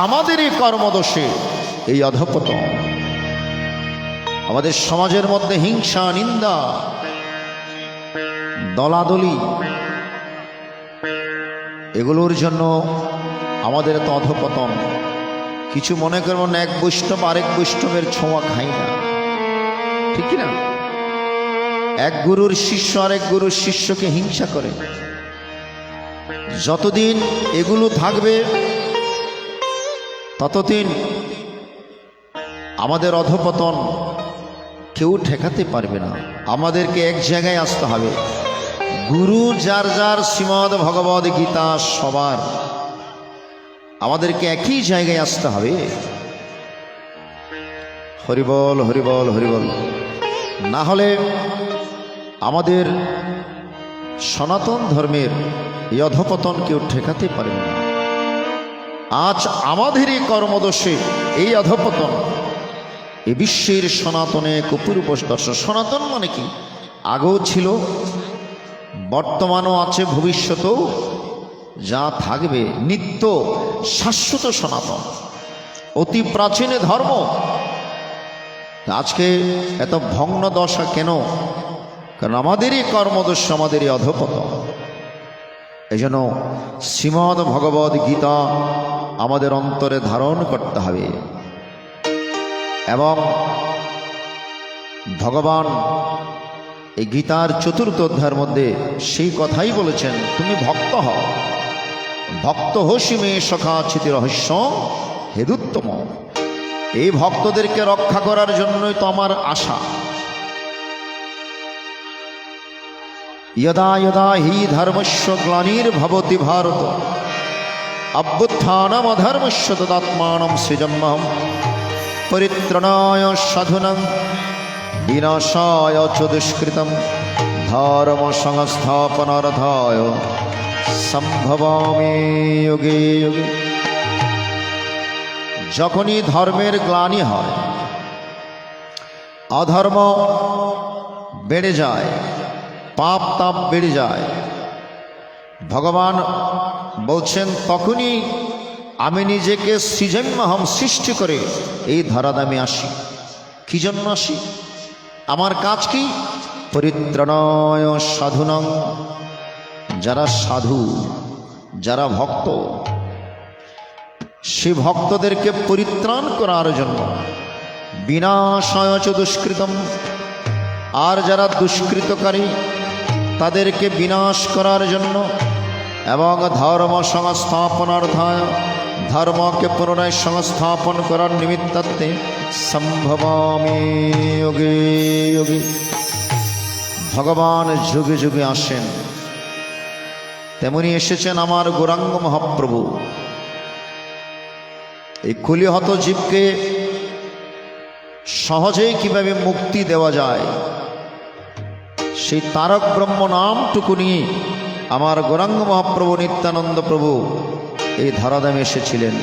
আমাদেরই কর্মদোষে এই অধঃপতন। আমাদের সমাজের মধ্যে হিংসা, নিন্দা, দলাদলি, এগুলোর জন্য আমাদের তো অধঃপতন। কিছু মনে করবেন এক বৈষ্ণব আরেক বৈষ্ণবের ছোঁয়া খাই না, ঠিক না? এক গুরুর শিষ্য আরেক গুরুর শিষ্যকে হিংসা করে। যতদিন এগুলো থাকবে ততদিন আমাদের অধঃপতন কেউ ঠেকাতে পারবে না। আমাদেরকে এক জায়গায় আসতে হবে। গুরু যার যার শ্রীমদ্ ভগবদ গীতা সবার, আমাদেরকে একই জায়গায় আসতে হবে। হরিবল হরিবল হরিবল। না হলে আমাদের সনাতন ধর্মের এই অধঃপতন কেউ ঠেকাতে পারবে না। আজ আমাদেরই কর্মদোষে এই অধঃপতন। এ বিশ্বের সনাতনে অপূর্ব দর্শন। সনাতন মানে কি? আগেও ছিল, বর্তমানও আছে, ভবিষ্যতেও যা থাকবে নিত্য শাশ্বত সনাতন, অতি প্রাচীন ধর্ম। আজকে এত ভগ্ন দশা কেন? কারণ আমাদেরই কর্মদোষ, আমাদেরই অধঃপতন। এই জন্য শ্রীমদ্ ভগবদ গীতা আমাদের অন্তরে ধারণ করতে হবে। এবং ভগবান এই গীতার ৪র্থ অধ্যায়ের মধ্যে সেই কথাই বলেছেন, তুমি ভক্ত হও, ভক্ত হোসি মে সখা চিতি রহস্য হেদুত্তম। এই ভক্তদেরকে রক্ষা করার জন্যই তো আমার আশা। यदा यदा हि धर्मस्य ग्लानिर्भवति भारत अभ्युत्थानमधर्मस्य तदात्मानं सृजाम्यहं परित्राणाय साधूनां विनाशाय च दुष्कृतं धर्म संस्थापनार्थाय सम्भवामि युगे युगे। যখনই ধর্মের গ্লানি হয়, অধর্ম বেড়ে যায়, পাপ তাপ বেড়ে যায়, ভগবান বলছেন তখনই আমি নিজেকে সৃজাম্যহম সৃষ্টি করে এই ধরাধামে আসি। কি জন্য আসি? আমার কাজ কি? পরিত্রাণায় সাধুনাং, যারা সাধু, যারা ভক্ত, সে ভক্তদেরকে পরিত্রাণ করার জন্য, বিনাশায় চ দুষ্কৃতম, আর যারা দুষ্কৃতকারী তাদেরকে বিনাশ করার জন্য, এবং ধর্ম সংস্থাপনার্থায়, ধর্মকে পুনরায় সংস্থাপন করার নিমিত্তার্থে সম্ভবামি যোগে যোগে। ভগবান যুগে যুগে আসেন, তেমনি এসেছেন আমার গৌরাঙ্গ মহাপ্রভু। এই কলিহত জীবকে সহজেই কিভাবে মুক্তি দেওয়া যায়, সেই তারক ব্রহ্ম নামটুকু নিয়ে আমার গৌরাঙ্গ মহাপ্রভু নিত্যানন্দ প্রভু এই ধরাধামে এসেছিলেন।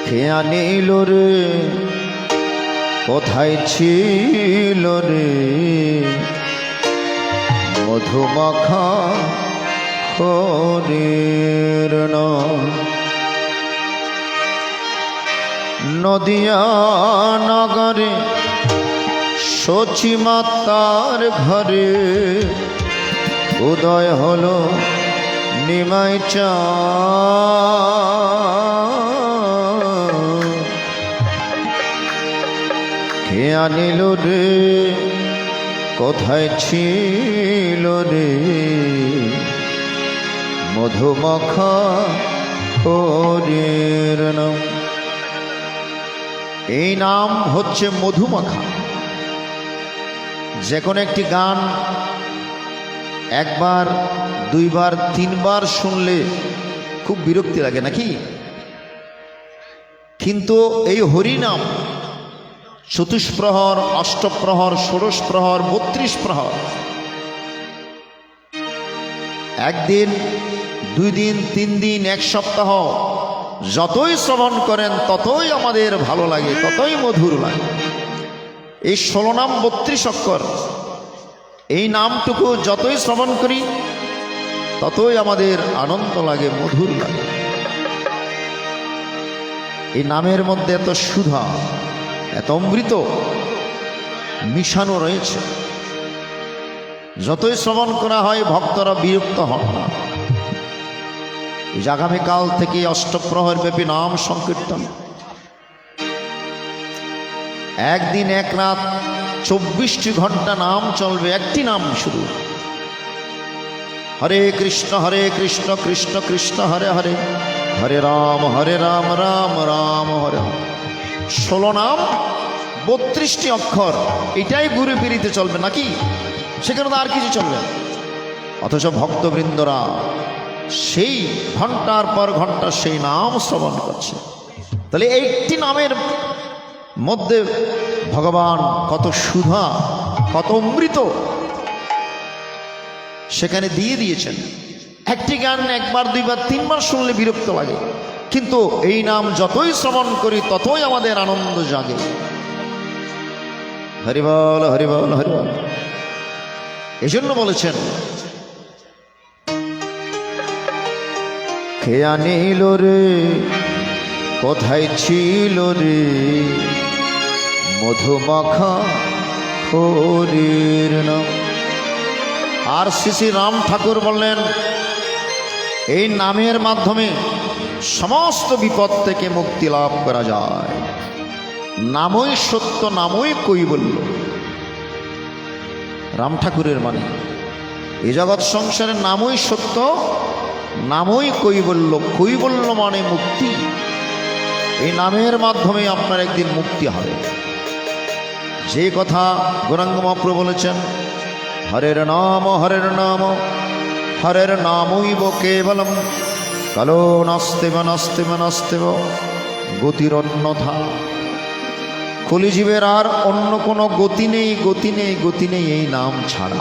কে আনিল রে, কোথায় ছিল রে, মধুমাখা হরির নাম। নদিয়া নগরে সচি মাতার ঘরে উদয় হলো নিমাই চাঁদ। কে আনিল রে, কোথায় ছিল রে, মধুমাখা হরির নাম। এই নাম হচ্ছে মধুমাখা। যে কোনো একটি গান একবার, দুইবার, তিনবার শুনলে খুব বিরক্তি লাগে নাকি? কিন্তু এই হরিনাম চতুষ্প্রহর, অষ্টপ্রহর, ষোড়শ প্রহর, 32 প্রহর, একদিন, 2 দিন, 3 দিন, 1 সপ্তাহ যতই শ্রবণ করেন ততই আমাদের ভালো লাগে, ততই মধুর লাগে। এই 16 নাম 32 অক্ষর, এই নামটুকু যতই শ্রবণ করি ততই আমাদের আনন্দ লাগে, মধুর লাগে। এই নামের মধ্যে এত সুধা, এত অমৃত মিশানো রয়েছে। যতই শ্রবণ করা হয় ভক্তরা বিরক্ত হন না। আগামীকাল থেকে অষ্টপ্রহর ব্যাপী নাম সংকীর্তন, একদিন এক রাত 24টি ঘন্টা নাম চলবে, একটি নাম শুরু, হরে কৃষ্ণ কৃষ্ণ কৃষ্ণ হরে হরে, হরে রাম রাম রাম হরে হরে। 16 নাম 32টি অক্ষর, এটাই ঘুরে ফিরিতে চলবে নাকি? সেখানে তো আর কিছু চলবে। অথচ ভক্তবৃন্দরা সেই ঘন্টার পর ঘন্টা সেই নাম শ্রবণ করছে। তাহলে একটি নামের মধ্যে ভগবান কত সুধা, কত অমৃত সেখানে দিয়ে দিয়েছেন। একটি গান একবার দুইবার তিনবার শুনলে বিরক্ত লাগে, কিন্তু এই নাম যতই শ্রবণ করি ততই আমাদের আনন্দ জাগে। হরিবল হরিবল হরিবল। এই জন্য বলেছেন, কে আনিল রে কোথায় ছিল রে মধুমাখা হরির নাম। আর শ্রী শ্রী রাম ঠাকুর বললেন, এই নামের মাধ্যমে সমস্ত বিপদ থেকে মুক্তি লাভ করা যায়। নামই সত্য, নামই কৈবল্য। রাম ঠাকুরের মানে এই জগৎ সংসারের নামই সত্য, নামই কৈবল্য। কৈবল্য মানে মুক্তি। এই নামের মাধ্যমে আপনার একদিন মুক্তি হবে। যে কথা গৌরাঙ্গ মহাপ্রভু বলেছেন, হরের নাম হরের নামৈব কেবলম কালো নাস্তেব নাস্তেব নাস্তেব গতির অন্যথা। কলিজীবের আর অন্য কোনো গতি নেই, গতি নেই, গতি নেই এই নাম ছাড়া।